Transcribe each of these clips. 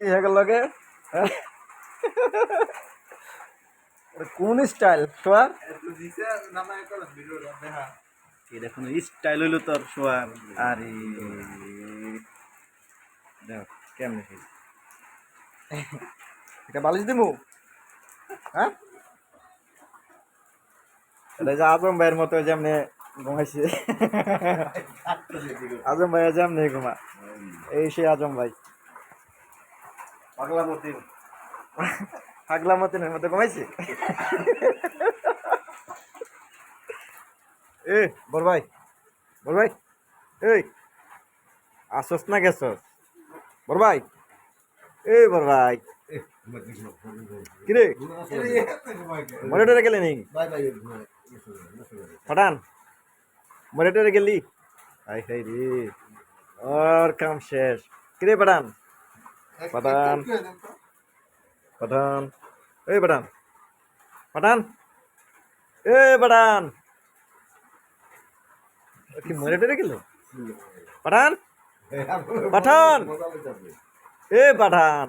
লগে কোন স্টাইল শোয়ার দেখুন স্টাইল হইলো তোর শোয়ার। আরে দেখ কেমনে এটা বালিশ দিমু। হ্যাঁ এটা যে আজম ভাইয়ের মতো যেমনে ঘুমাইছে আজম ভাই যেমনে ঘুমা এই সে আজম ভাই পাগলা মতিনের মতো ঘুমাইছে। এ বড় ভাই বড় ভাই এই আসস না গেছস বড় ভাই এই বড় ভাই কিরে মরেটরে গেলে নি পাঠান মরেটরে গেলি হাই হাই রে ওর কাম শেষ। কিরে পাঠান পাঠান পাঠান এই পাঠান পাঠান এ পাঠান কি মরেটরে গেল পাঠান পাঠান এ পাঠান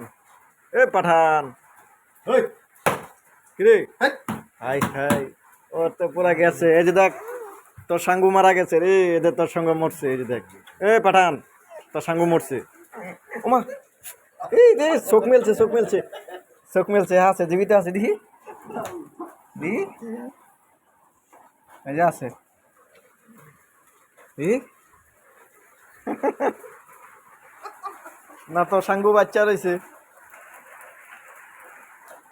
এ পাঠান কিরে হাই হাই ওর তো পুরা গেছে। এই যে দেখ তোর সাঙ্গু মারা গেছে রে এদের তোর সঙ্গে মরছে। এই যে দেখ এ পাঠান তোর সাঙ্গু মরছে। ওমা এই দে চোখ মেলছে চোখ মেলছে চোখ মেলছে আছে জীবিত আছে দিহি দিহি এই যে আছে দিহি না তোর সাঙ্গু বাচ্চা রয়েছে।